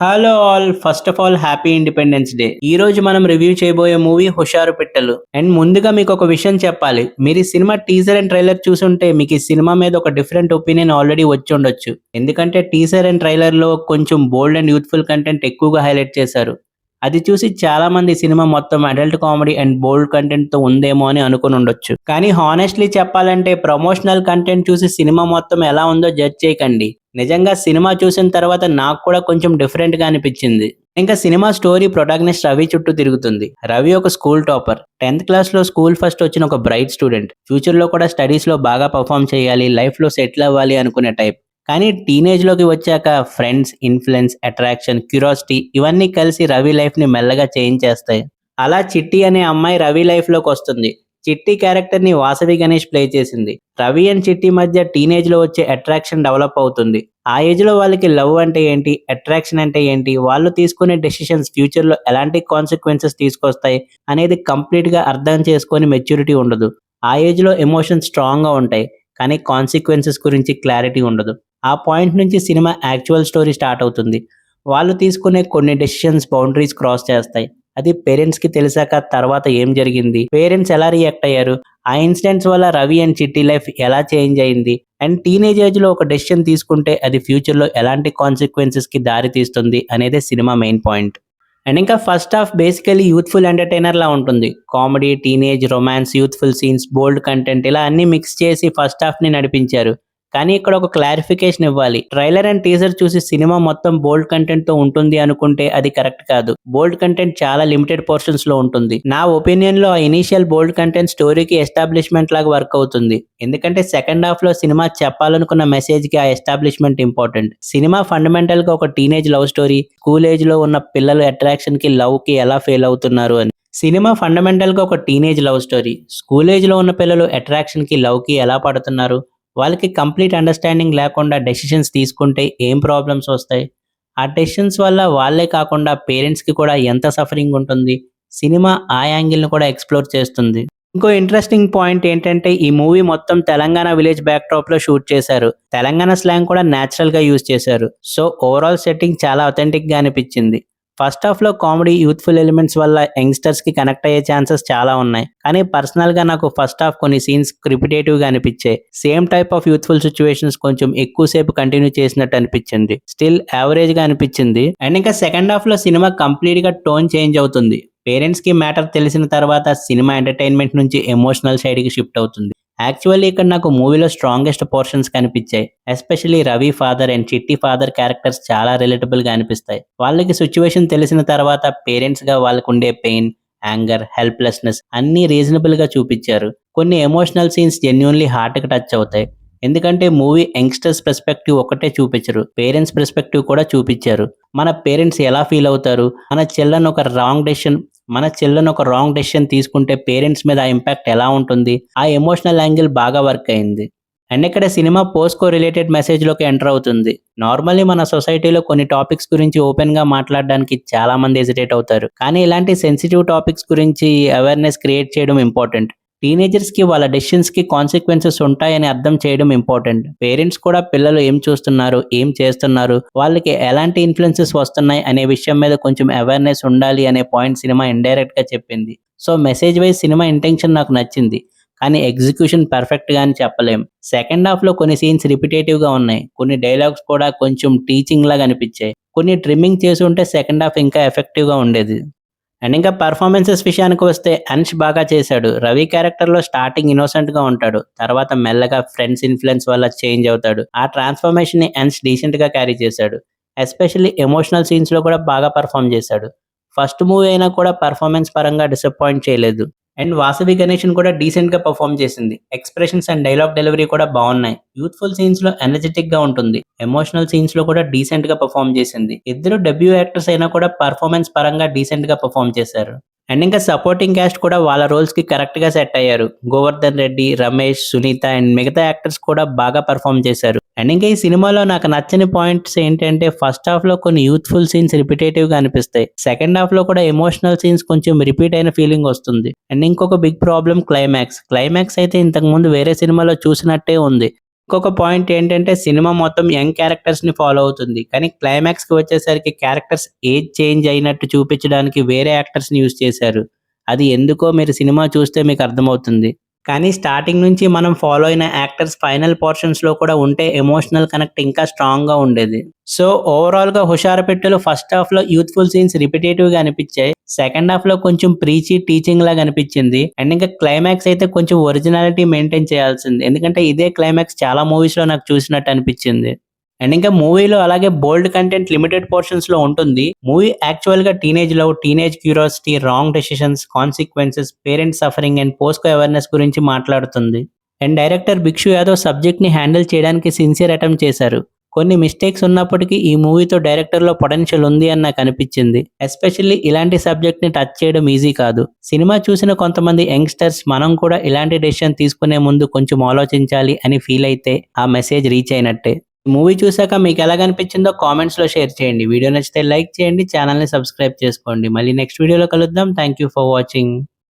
Hello all first of all happy independence day. ఈ రోజు మనం రివ్యూ చేయబోయే మూవీ హుషారు పిట్టలు. అండ్ ముందుగా మీకు ఒక విషయం చెప్పాలి. మీరు ఈ సినిమా టీజర్ అండ్ ట్రైలర్ చూసుంటే మీకు ఈ సినిమా మీద ఒక డిఫరెంట్ ఒపీనియన్ ఆల్రెడీ వచ్చి ఉండొచ్చు. ఎందుకంటే టీజర్ అండ్ ట్రైలర్ లో కొంచెం బోల్డ్ అండ్ యూత్ఫుల్ కంటెంట్ ఎక్కువగా హైలైట్ చేశారు. అది చూసి చాలా మంది సినిమా మొత్తం adult comedy and bold content తో ఉందేమో అని అనుకుని ఉండొచ్చు. కానీ హానెస్ట్లీ చెప్పాలంటే ప్రమోషనల్ కంటెంట్ చూసి సినిమా మొత్తం ఎలా ఉందో జడ్జ్ చేయకండి. నిజంగా సినిమా చూసిన తర్వాత నాకు కూడా కొంచెం డిఫరెంట్ గా అనిపించింది. ఇంకా సినిమా స్టోరీ ప్రొటాగనిస్ట్ రవి చుట్టూ తిరుగుతుంది. రవి ఒక స్కూల్ టాపర్. 10th క్లాస్ లో స్కూల్ ఫస్ట్ వచ్చిన ఒక బ్రైట్ స్టూడెంట్. ఫ్యూచర్ లో కూడా స్టడీస్ లో బాగా పర్ఫామ్ చేయాలి, లైఫ్ లో సెటిల్ అవ్వాలి అనుకునే టైప్. కానీ టీనేజ్ లోకి వచ్చాక ఫ్రెండ్స్, ఇన్ఫ్లుయెన్స్, అట్రాక్షన్, క్యూరియాసిటీ ఇవన్నీ కలిసి రవి లైఫ్ ని మెల్లగా చేంజ్ చేస్తాయి. అలా చిట్టి అనే అమ్మాయి రవి లైఫ్ లోకి వస్తుంది. చిట్టి క్యారెక్టర్ ని వాసవి గణేష్ ప్లే చేసింది. రవి అండ్ చిట్టి మధ్య టీనేజ్ లో వచ్చే అట్రాక్షన్ డెవలప్ అవుతుంది. ఆ ఏజ్ లో వాళ్ళకి లవ్ అంటే ఏంటి, అట్రాక్షన్ అంటే ఏంటి, వాళ్ళు తీసుకునే డెసిషన్స్ ఫ్యూచర్ లో ఎలాంటి కాన్సిక్వెన్సెస్ తీసుకొస్తాయి అనేది కంప్లీట్ గా అర్థం చేసుకొని మెచ్యూరిటీ ఉండదు. ఆ ఏజ్ లో ఎమోషన్స్ స్ట్రాంగ్ గా ఉంటాయి, కానీ కాన్సిక్వెన్సెస్ గురించి క్లారిటీ ఉండదు. ఆ పాయింట్ నుంచి సినిమా యాక్చువల్ స్టోరీ స్టార్ట్ అవుతుంది. వాళ్ళు తీసుకునే కొన్ని డెసిషన్స్ బౌండరీస్ క్రాస్ చేస్తాయి. అది పేరెంట్స్ కి తెలిసాక తర్వాత ఏం జరిగింది, పేరెంట్స్ ఎలా రియాక్ట్ అయ్యారు, ఆ ఇన్సిడెంట్స్ వల్ల రవి అండ్ చిట్టి లైఫ్ ఎలా చేంజ్ అయింది, అండ్ టీనేజ్ ఏజ్ లో ఒక డెసిషన్ తీసుకుంటే అది ఫ్యూచర్ లో ఎలాంటి కాన్సిక్వెన్సెస్ కి దారి తీస్తుంది అనేదే సినిమా మెయిన్ పాయింట్. అండ్ ఇంకా first half basically youthful entertainer లా ఉంటుంది. Comedy, teenage, romance, youthful scenes, bold content ఇలా అన్ని మిక్స్ చేసి ఫస్ట్ హాఫ్ ని నడిపించారు. కానీ ఇక్కడ ఒక క్లారిఫికేషన్ ఇవ్వాలి. ట్రైలర్ అండ్ టీజర్ చూసి సినిమా మొత్తం బోల్డ్ కంటెంట్ తో ఉంటుంది అనుకుంటే అది కరెక్ట్ కాదు. బోల్డ్ కంటెంట్ చాలా లిమిటెడ్ పోర్షన్స్ లో ఉంటుంది. నా ఒపీనియన్ లో ఆ ఇనీషియల్ బోల్డ్ కంటెంట్ స్టోరీకి ఎస్టాబ్లిష్మెంట్ లాగా వర్క్ అవుతుంది. ఎందుకంటే సెకండ్ హాఫ్ లో సినిమా చెప్పాలనుకున్న మెసేజ్ కి ఆ ఎస్టాబ్లిష్మెంట్ ఇంపార్టెంట్. సినిమా ఫండమెంటల్ గా ఒక teenage love story, school age లో ఉన్న పిల్లలు అట్రాక్షన్ కి, లవ్ కి ఎలా ఫెయిల్ అవుతున్నారు అని. సినిమా ఫండమెంటల్ గా ఒక teenage love story, school age లో ఉన్న పిల్లలు అట్రాక్షన్ కి, లవ్ కి ఎలా పడుతున్నారు, వాళ్ళకి కంప్లీట్ అండర్స్టాండింగ్ లేకుండా డెసిషన్స్ తీసుకుంటే ఏం ప్రాబ్లమ్స్ వస్తాయి, ఆ డెసిషన్స్ వల్ల వాళ్ళే కాకుండా పేరెంట్స్కి కూడా ఎంత సఫరింగ్ ఉంటుంది, సినిమా ఆ యాంగిల్ని కూడా ఎక్స్ప్లోర్ చేస్తుంది. ఇంకో ఇంట్రెస్టింగ్ పాయింట్ ఏంటంటే ఈ మూవీ మొత్తం తెలంగాణ విలేజ్ బ్యాక్డ్రాప్ లో షూట్ చేశారు. తెలంగాణ స్లాంగ్ కూడా న్యాచురల్ గా యూజ్ చేశారు. సో ఓవరాల్ సెట్టింగ్ చాలా అథెంటిక్ గా అనిపించింది. ఫస్ట్ హాఫ్ లో కామెడీ, యూత్ఫుల్ ఎలిమెంట్స్ వల్ల యంగ్స్టర్స్ కి కనెక్ట్ అయ్యే ఛాన్సెస్ చాలా ఉన్నాయి. కానీ పర్సనల్ గా నాకు ఫస్ట్ హాఫ్ కొన్ని సీన్స్ రిపిటేటివ్ గా అనిపించాయి. Same type of youthful situations కొంచెం ఎక్కువసేపు కంటిన్యూ చేసినట్టు అనిపించింది. స్టిల్ యావరేజ్ గా అనిపించింది. అండ్ ఇంకా సెకండ్ హాఫ్ లో సినిమా కంప్లీట్ గా టోన్ చేంజ్ అవుతుంది. పేరెంట్స్ కి మ్యాటర్ తెలిసిన తర్వాత సినిమా ఎంటర్టైన్మెంట్ నుంచి ఎమోషనల్ సైడ్ కి షిఫ్ట్ అవుతుంది. యాక్చువల్లీ ఇక్కడ నాకు మూవీలో స్ట్రాంగెస్ట్ పోర్షన్స్ కనిపించాయి. ఎస్పెషల్లీ రవి ఫాదర్ అండ్ చిట్టి ఫాదర్ క్యారెక్టర్స్ చాలా రిలేటబుల్ గా అనిపిస్తాయి. వాళ్ళకి సిచ్యువేషన్ తెలిసిన తర్వాత పేరెంట్స్ గా వాళ్ళకు ఉండే పెయిన్, యాంగర్, హెల్ప్లెస్నెస్ అన్ని రీజనబుల్ గా చూపించారు. కొన్ని ఎమోషనల్ సీన్స్ జెన్యున్లీ హార్ట్ కి టచ్ అవుతాయి. ఎందుకంటే మూవీ యంగ్స్టర్స్ పర్స్పెక్టివ్ ఒకటే చూపించరు, పేరెంట్స్ పర్స్పెక్టివ్ కూడా చూపించారు. మన పేరెంట్స్ ఎలా ఫీల్ అవుతారు, మన చెల్లెను ఒక రాంగ్ డెసిషన్ తీసుకుంటే పేరెంట్స్ మీద ఆ ఇంపాక్ట్ ఎలా ఉంటుంది, ఆ ఎమోషనల్ యాంగిల్ బాగా వర్క్ అయింది. అండ్ ఇక్కడ సినిమా పోస్కో రిలేటెడ్ మెసేజ్ లోకి ఎంటర్ అవుతుంది. నార్మల్లీ మన సొసైటీలో కొన్ని టాపిక్స్ గురించి ఓపెన్ గా మాట్లాడడానికి చాలా మంది హెసిటేట్ అవుతారు. కానీ ఇలాంటి సెన్సిటివ్ టాపిక్స్ గురించి అవేర్నెస్ క్రియేట్ చేయడం ఇంపార్టెంట్. టీనేజర్స్ కి వాళ్ళ డెసిషన్స్ కి కాన్సిక్వెన్సెస్ ఉంటాయని అర్థం చేయడం ఇంపార్టెంట్. పేరెంట్స్ కూడా పిల్లలు ఏం చూస్తున్నారు, ఏం చేస్తున్నారు, వాళ్ళకి ఎలాంటి ఇన్ఫ్లుయెన్సెస్ వస్తున్నాయి అనే విషయం మీద కొంచెం అవేర్నెస్ ఉండాలి అనే పాయింట్ సినిమా ఇండైరెక్ట్ గా చెప్పింది. So message wise cinema intention నాకు నచ్చింది. కానీ ఎగ్జిక్యూషన్ పర్ఫెక్ట్ గా అని చెప్పలేం. సెకండ్ హాఫ్ లో కొన్ని సీన్స్ రిపిటేటివ్ గా ఉన్నాయి. కొన్ని డైలాగ్స్ కూడా కొంచెం టీచింగ్ లాగా అనిపించాయి. కొన్ని ట్రిమ్మింగ్ చేసి ఉంటే సెకండ్ హాఫ్ ఇంకా ఎఫెక్టివ్ గా ఉండేది. అండ్ ఇంకా పర్ఫార్మెన్సెస్ విషయానికి వస్తే అన్ష్ బాగా చేశాడు. రవి క్యారెక్టర్ లో స్టార్టింగ్ ఇన్నోసెంట్ గా ఉంటాడు, తర్వాత మెల్లగా ఫ్రెండ్స్ ఇన్ఫ్లుయెన్స్ వల్ల చేంజ్ అవుతాడు. ఆ ట్రాన్స్ఫర్మేషన్ ని అన్ష్ డీసెంట్ గా క్యారీ చేశాడు. ఎస్పెషల్లీ ఎమోషనల్ సీన్స్ లో కూడా బాగా పర్ఫామ్ చేశాడు. ఫస్ట్ మూవీ అయినా కూడా పర్ఫార్మెన్స్ పరంగా డిసప్పాయింట్ చేయలేదు. అండ్ వాసవి గణేషన్ కూడా డీసెంట్ గా పర్ఫామ్ చేసింది. ఎక్స్ప్రెషన్స్ అండ్ డైలాగ్ డెలివరీ కూడా బాగున్నాయి. యూత్ఫుల్ సీన్స్ లో ఎనర్జెటిక్ గా ఉంటుంది. ఎమోషనల్ సీన్స్ లో కూడా డీసెంట్ గా పర్ఫామ్ చేసింది. ఇద్దరు డెబ్యూ యాక్టర్స్ అయినా కూడా పర్ఫార్మెన్స్ పరంగా డీసెంట్ గా పర్ఫామ్ చేశారు. అండ్ ఇంకా సపోర్టింగ్ క్యాస్ట్ కూడా వాళ్ళ రోల్స్ కి కరెక్ట్ గా సెట్ అయ్యారు. గోవర్ధన్ రెడ్డి, రమేష్, సునీత అండ్ మిగతా యాక్టర్స్ కూడా బాగా పర్ఫామ్ చేశారు. అండ్ ఇంకా ఈ సినిమాలో నాకు నచ్చని పాయింట్స్ ఏంటంటే ఫస్ట్ హాఫ్ లో కొన్ని యూత్ఫుల్ సీన్స్ రిపిటేటివ్ గా అనిపిస్తాయి. సెకండ్ హాఫ్ లో కూడా ఎమోషనల్ సీన్స్ కొంచెం రిపీట్ అయిన ఫీలింగ్ వస్తుంది. అండ్ ఇంకొక బిగ్ ప్రాబ్లం క్లైమాక్స్ అయితే ఇంతకు ముందు వేరే సినిమాలో చూసినట్టే ఉంది. ఇంకొక పాయింట్ ఏంటంటే సినిమా మొత్తం యంగ్ క్యారెక్టర్స్ ని ఫాలో అవుతుంది. కానీ క్లైమాక్స్ కి వచ్చేసరికి క్యారెక్టర్స్ ఏజ్ చేంజ్ అయినట్టు చూపించడానికి వేరే యాక్టర్స్ ని యూజ్ చేశారు. అది ఎందుకో మీరు సినిమా చూస్తే మీకు అర్థమవుతుంది. కానీ స్టార్టింగ్ నుంచి మనం ఫాలో అయిన యాక్టర్స్ ఫైనల్ పోర్షన్స్ లో కూడా ఉంటే ఎమోషనల్ కనెక్ట్ ఇంకా స్ట్రాంగ్ గా ఉండేది. సో ఓవరాల్ గా హుషారు పెట్టెలో ఫస్ట్ హాఫ్ లో యూత్ఫుల్ సీన్స్ రిపిటేటివ్ గా అనిపించాయి. సెకండ్ హాఫ్ లో కొంచెం ప్రీచీ టీచింగ్ లాగా అనిపించింది. అండ్ ఇంకా క్లైమాక్స్ అయితే కొంచెం ఒరిజినాలిటీ మెయింటైన్ చేయాల్సింది. ఎందుకంటే ఇదే క్లైమాక్స్ చాలా మూవీస్ లో నాకు చూసినట్టు అనిపించింది. అండ్ ఇంకా మూవీలో అలాగే బోల్డ్ కంటెంట్ లిమిటెడ్ పోర్షన్స్ లో ఉంటుంది. మూవీ యాక్చువల్ గా teenage love, teenage curiosity, wrong decisions, consequences, parents suffering and POSCO awareness గురించి మాట్లాడుతుంది. And director Bhikshu Yadav subject ని హ్యాండిల్ చేయడానికి సిన్సియర్ అటెంప్ట్ చేశారు. కొన్ని మిస్టేక్స్ ఉన్నప్పటికీ ఈ మూవీతో డైరెక్టర్ లో పొటెన్షియల్ ఉంది అని నాకు అనిపించింది. ఎస్పెషల్లీ ఇలాంటి సబ్జెక్ట్ ని టచ్ చేయడం ఈజీ కాదు. సినిమా చూసిన కొంతమంది యంగ్స్టర్స్ మనం కూడా ఇలాంటి డెసిషన్ తీసుకునే ముందు కొంచెం ఆలోచించాలి అని ఫీల్ అయితే ఆ మెసేజ్ రీచ్ అయినట్టే. మూవీ చూసాక మీకు ఎలాగనిపించిందో కామెంట్స్ లో షేర్ చేయండి. వీడియో నచ్చితే లైక్ చేయండి, ఛానల్ ని సబ్స్క్రైబ్ చేసుకోండి. మళ్ళీ నెక్స్ట్ వీడియోలో కలుద్దాం. Thank you for watching.